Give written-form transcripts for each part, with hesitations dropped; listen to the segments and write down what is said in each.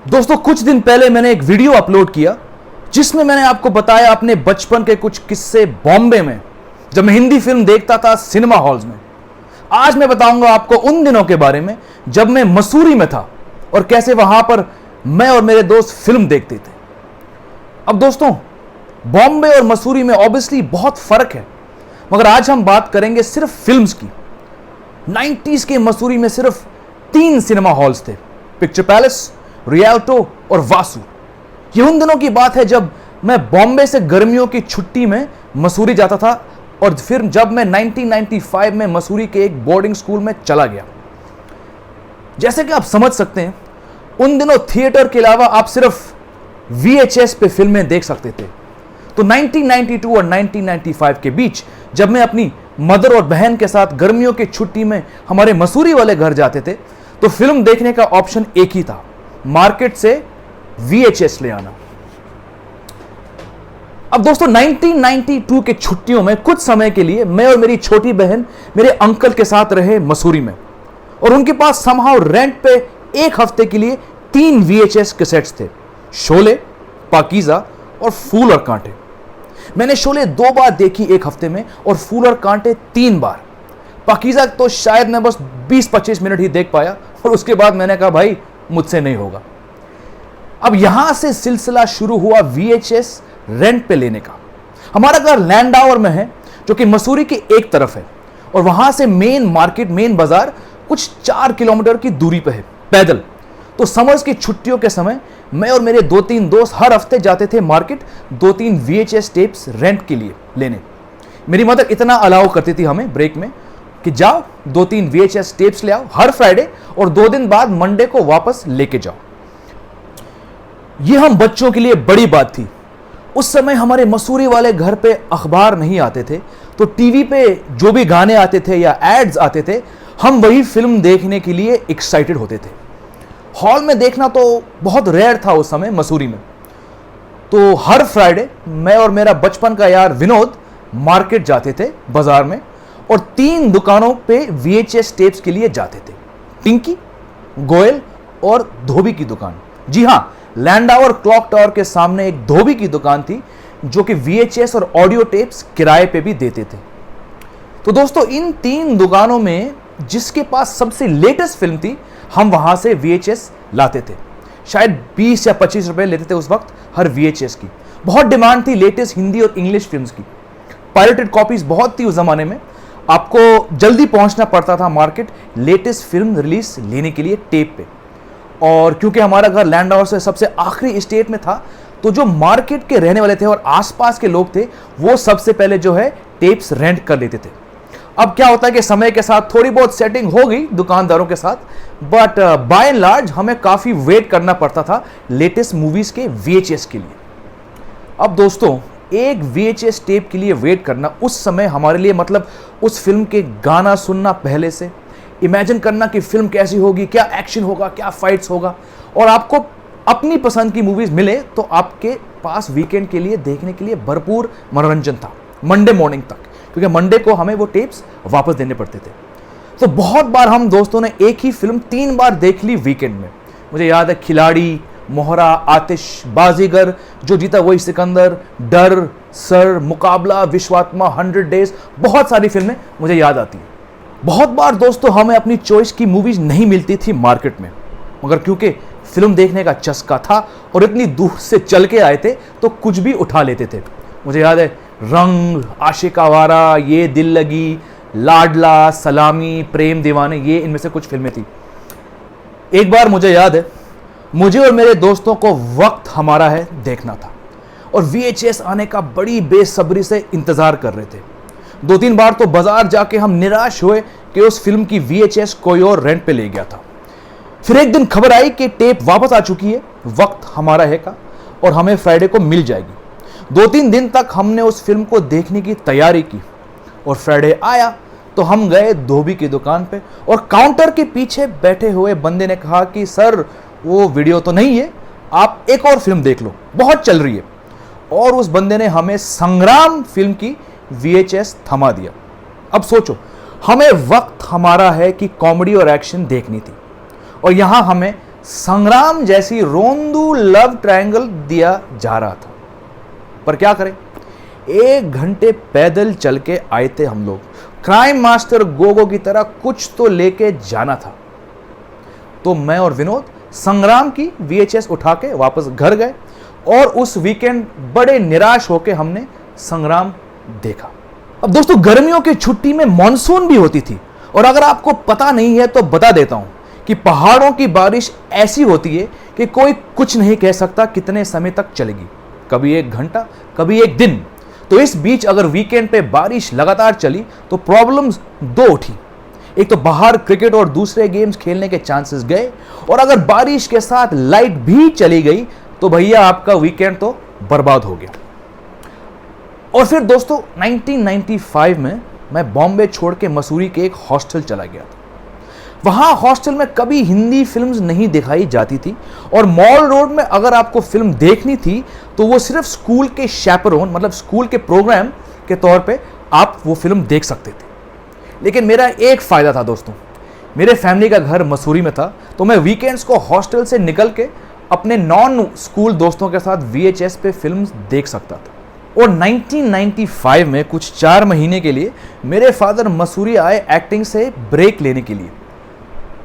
दोस्तों, कुछ दिन पहले मैंने एक वीडियो अपलोड किया जिसमें मैंने आपको बताया अपने बचपन के कुछ किस्से बॉम्बे में जब मैं हिंदी फिल्म देखता था सिनेमा हॉल्स में। आज मैं बताऊंगा आपको उन दिनों के बारे में जब मैं मसूरी में था और कैसे वहां पर मैं और मेरे दोस्त फिल्म देखते थे। अब दोस्तों, बॉम्बे और मसूरी में ऑब्वियसली बहुत फर्क है, मगर आज हम बात करेंगे सिर्फ फिल्म्स की। 90s के मसूरी में सिर्फ 3 सिनेमा हॉल्स थे, पिक्चर पैलेस, रियल्टो और वासु। ये उन दिनों की बात है जब मैं बॉम्बे से गर्मियों की छुट्टी में मसूरी जाता था और फिर जब मैं 1995 में मसूरी के एक बोर्डिंग स्कूल में चला गया। जैसे कि आप समझ सकते हैं, उन दिनों थिएटर के अलावा आप सिर्फ VHS पे फिल्में देख सकते थे। तो 1992 और 1995 के बीच जब मैं अपनी मदर और बहन के साथ गर्मियों की छुट्टी में हमारे मसूरी वाले घर जाते थे तो फिल्म देखने का ऑप्शन एक ही था, मार्केट से VHS ले आना। अब दोस्तों, 1992 के छुट्टियों में कुछ समय के लिए मैं और मेरी छोटी बहन मेरे अंकल के साथ रहे मसूरी में, और उनके पास समहाउ रेंट पे एक हफ्ते के लिए 3 VHS कैसेट्स थे, शोले, पाकीज़ा और फूल और कांटे। मैंने शोले 2 बार देखी एक हफ्ते में और फूल और कांटे 3 बार। पाकीज़ा तो शायद मैं बस 20-25 मिनट ही देख पाया और उसके बाद मैंने कहा भाई मुझसे नहीं होगा। अब यहां से सिलसिला शुरू हुआ VHS रेंट पे लेने का। हमारा घर लैंडावर में है जो कि मसूरी के एक तरफ है, और वहां से मेन मार्केट, मेन बाजार कुछ 4 किलोमीटर की दूरी पे है पैदल। तो समर्स की छुट्टियों के समय मैं और मेरे 2-3 दोस्त हर हफ्ते जाते थे मार्केट 2-3 VHS टेप्स रेंट के लिए लेने। मेरी मदर इतना अलाउ करती थी हमें ब्रेक में कि जाओ 2-3 VHS टेप्स ले आओ हर फ्राइडे, और 2 दिन बाद मंडे को वापस लेके जाओ। यह हम बच्चों के लिए बड़ी बात थी। उस समय हमारे मसूरी वाले घर पे अखबार नहीं आते थे, तो टीवी पे जो भी गाने आते थे या एड्स आते थे, हम वही फिल्म देखने के लिए एक्साइटेड होते थे। हॉल में देखना तो बहुत रेयर था उस समय मसूरी में। तो हर फ्राइडे मैं और मेरा बचपन का यार विनोद मार्केट जाते थे बाजार में, और 3 दुकानों पे VHS टेप्स के लिए जाते थे, टिंकी, गोयल और धोबी की दुकान। जी हां, लैंडावर क्लॉक टावर के सामने एक धोबी की दुकान थी जो कि VHS और ऑडियो टेप्स किराए पे भी देते थे। तो दोस्तों, इन 3 दुकानों में जिसके पास सबसे लेटेस्ट फिल्म थी, हम वहां से VHS लाते थे। शायद 20 या 25 रुपए लेते थे उस वक्त हर VHS की। बहुत डिमांड थी लेटेस्ट हिंदी और इंग्लिश फिल्म्स की। पायरेटेड कॉपीज बहुत थी उस जमाने में, आपको जल्दी पहुंचना पड़ता था मार्केट लेटेस्ट फिल्म रिलीज लेने के लिए टेप पे। और क्योंकि हमारा घर लैंडावर से सबसे आखिरी स्टेट में था, तो जो मार्केट के रहने वाले थे और आसपास के लोग थे, वो सबसे पहले जो है टेप्स रेंट कर लेते थे। अब क्या होता है कि समय के साथ थोड़ी बहुत सेटिंग हो गई दुकानदारों के साथ, बट बाय एंड लार्ज हमें काफी वेट करना पड़ता था लेटेस्ट मूवीज के VHS के लिए। अब दोस्तों, एक VHS टेप के लिए वेट करना उस समय हमारे लिए मतलब उस फिल्म के गाना सुनना, पहले से इमेजिन करना कि फिल्म कैसी होगी, क्या एक्शन होगा, क्या फाइट्स होगा, और आपको अपनी पसंद की मूवीज मिले तो आपके पास वीकेंड के लिए देखने के लिए भरपूर मनोरंजन था मंडे मॉर्निंग तक, क्योंकि मंडे को हमें वो टेप्स वापस देने पड़ते थे। तो बहुत बार हम दोस्तों ने एक ही फिल्म 3 बार देख ली वीकेंड में। मुझे याद है खिलाड़ी, मोहरा, आतिश, बाजीगर, जो जीता वही सिकंदर, डर, सर, मुकाबला, विश्वात्मा, 100 डेज, बहुत सारी फिल्में मुझे याद आती हैं। बहुत बार दोस्तों हमें अपनी चॉइस की मूवीज नहीं मिलती थी मार्केट में, मगर क्योंकि फिल्म देखने का चस्का था और इतनी दूर से चल के आए थे तो कुछ भी उठा लेते थे। मुझे याद है रंग, आशिक आवारा, ये दिल लगी, लाडला, सलामी, प्रेम दीवाने, ये इनमें से कुछ फिल्में थी। एक बार मुझे याद है, मुझे और मेरे दोस्तों को वक्त हमारा है देखना था और VHS आने का बड़ी बेसब्री से इंतजार कर रहे थे। 2-3 बार तो बाजार जाके हम निराश हुए कि उस फिल्म की VHS कोई और रेंट पे ले गया था। फिर एक दिन खबर आई कि टेप वापस आ चुकी है, वक्त हमारा है का, और हमें फ्राइडे को मिल जाएगी। 2-3 दिन तक हमने उस फिल्म को देखने की तैयारी की, और फ्राइडे आया तो हम गए धोबी की दुकान पे, और काउंटर के पीछे बैठे हुए बंदे ने कहा कि सर वो वीडियो तो नहीं है, आप एक और फिल्म देख लो, बहुत चल रही है। और उस बंदे ने हमें संग्राम फिल्म की VHS थमा दिया। अब सोचो, हमें वक्त हमारा है कि कॉमेडी और एक्शन देखनी थी, और यहां हमें संग्राम जैसी रोंदू लव ट्रायंगल दिया जा रहा था। पर क्या करें, 1 घंटे पैदल चल के आए थे हम लोग। क्राइम मास्टर गोगो की तरह कुछ तो लेके जाना था। तो मैं और विनोद संग्राम की VHS उठा के वापस घर गए और उस वीकेंड बड़े निराश होके हमने संग्राम देखा। अब दोस्तों, गर्मियों की छुट्टी में मॉनसून भी होती थी, और अगर आपको पता नहीं है तो बता देता हूं कि पहाड़ों की बारिश ऐसी होती है कि कोई कुछ नहीं कह सकता कितने समय तक चलेगी, कभी 1 घंटा, कभी 1 दिन। तो इस बीच अगर वीकेंड पे बारिश लगातार चली तो प्रॉब्लम्स 2 उठी। एक तो बाहर क्रिकेट और दूसरे गेम्स खेलने के चांसेस गए, और अगर बारिश के साथ लाइट भी चली गई तो भैया आपका वीकेंड तो बर्बाद हो गया। और फिर दोस्तों 1995 में मैं बॉम्बे छोड़ के मसूरी के एक हॉस्टल चला गया था। वहां हॉस्टल में कभी हिंदी फिल्म्स नहीं दिखाई जाती थी, और मॉल रोड में अगर आपको फिल्म देखनी थी तो वो सिर्फ स्कूल के शैपरोन, मतलब स्कूल के प्रोग्राम के तौर पे आप वो फिल्म देख सकते थे। लेकिन मेरा एक फायदा था दोस्तों, मेरे फैमिली का घर मसूरी में था, तो मैं वीकेंड्स को हॉस्टल से निकल के अपने नॉन स्कूल दोस्तों के साथ VHS पे फिल्म देख सकता था। और 1995 में कुछ 4 महीने के लिए मेरे फादर मसूरी आए एक्टिंग से ब्रेक लेने के लिए।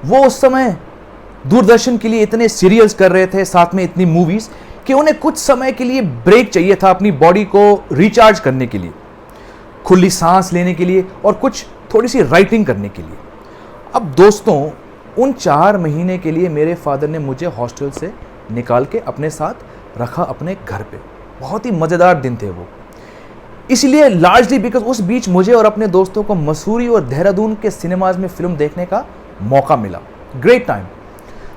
वो उस समय दूरदर्शन के लिए इतने सीरियल्स कर रहे थे, साथ में इतनी मूवीज, कि उन्हें कुछ समय के लिए ब्रेक चाहिए था अपनी बॉडी को रिचार्ज करने के लिए, खुली सांस लेने के लिए, और कुछ थोड़ी सी राइटिंग करने के लिए। अब दोस्तों, उन 4 महीने के लिए मेरे फादर ने मुझे हॉस्टल से निकाल के अपने साथ रखा अपने घर पे। बहुत ही मज़ेदार दिन थे वो, इसलिए लार्जली बिकॉज उस बीच मुझे और अपने दोस्तों को मसूरी और देहरादून के सिनेमाज में फिल्म देखने का मौका मिला। Great time.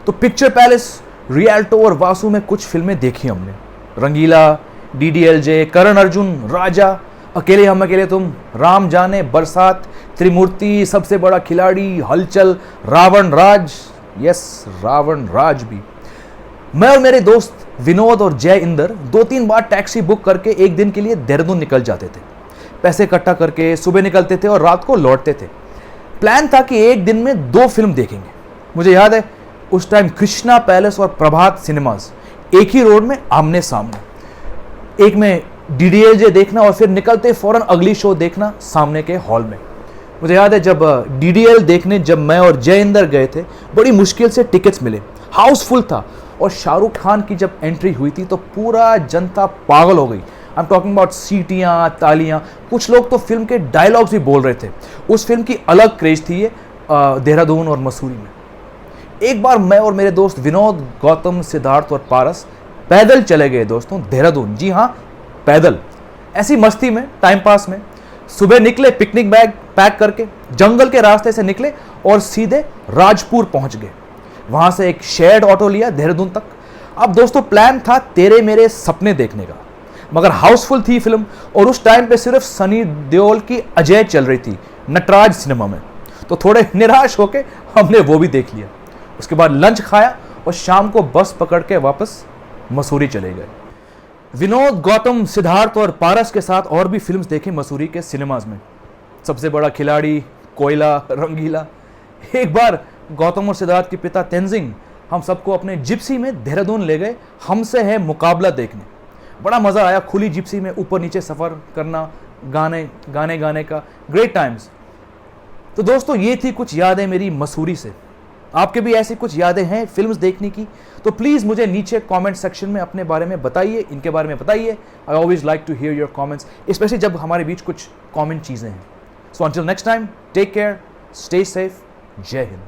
तो पिक्चर पैलेस, रियल्टो और वासु में कुछ फिल्में देखी हमने। रंगीला, DDLJ, करण अर्जुन, राजा, अकेले हम अकेले तुम, राम जाने, बरसात, त्रिमूर्ति, सबसे बड़ा खिलाड़ी, हलचल, रावण राज, यस रावण राज भी। मैं और मेरे दोस्त विनोद और जय इंदर 2-3 बार टैक्सी बुक करके एक दिन के लिए देहरादून निकल जाते थे। पैसे इकट्ठा करके सुबह निकलते थे और रात को लौटते थे। प्लान था कि एक दिन में 2 फिल्म देखेंगे। मुझे याद है उस टाइम कृष्णा पैलेस और प्रभात सिनेमाज एक ही रोड में आमने सामने। एक में DDLJ देखना और फिर निकलते फौरन अगली शो देखना सामने के हॉल में। मुझे याद है जब DDL देखने जब मैं और जय इंदर गए थे, बड़ी मुश्किल से टिकट्स मिले, हाउसफुल था, और शाहरुख खान की जब एंट्री हुई थी तो पूरा जनता पागल हो गई। आई एम टॉकिंग अबाउट सीटियाँ, तालियाँ, कुछ लोग तो फिल्म के डायलॉग्स भी बोल रहे थे। उस फिल्म की अलग क्रेज थी ये देहरादून और मसूरी में। एक बार मैं और मेरे दोस्त विनोद, गौतम, सिद्धार्थ और पारस पैदल चले गए दोस्तों देहरादून। जी हाँ, पैदल, ऐसी मस्ती में, टाइम पास में। सुबह निकले पिकनिक बैग पैक करके, जंगल के रास्ते से निकले और सीधे राजपुर पहुंच गए। वहां से एक शेयर्ड ऑटो लिया देहरादून तक। अब दोस्तों प्लान था तेरे मेरे सपने देखने का, मगर हाउसफुल थी फिल्म, और उस टाइम पे सिर्फ सनी देओल की अजय चल रही थी नटराज सिनेमा में। तो थोड़े निराश होके हमने वो भी देख लिया। उसके बाद लंच खाया और शाम को बस पकड़ के वापस मसूरी चले गए। विनोद, गौतम, सिद्धार्थ और पारस के साथ और भी फिल्म्स देखी मसूरी के सिनेमाज में। सबसे बड़ा खिलाड़ी, कोयला, रंगीला। एक बार गौतम और सिद्धार्थ के पिता तेंजिंग हम सबको अपने जिप्सी में देहरादून ले गए हमसे है मुकाबला देखने। बड़ा मज़ा आया खुली जिप्सी में ऊपर नीचे सफ़र करना, गाने का। Great times. तो दोस्तों ये थी कुछ यादें मेरी मसूरी से। आपके भी ऐसी कुछ यादें हैं फिल्म्स देखने की तो प्लीज़ मुझे नीचे कमेंट सेक्शन में अपने बारे में बताइए, इनके बारे में बताइए। I always like to hear your comments, specially जब हमारे बीच कुछ कॉमन चीज़ें हैं। So until next time, take care, stay safe, Jai Hind.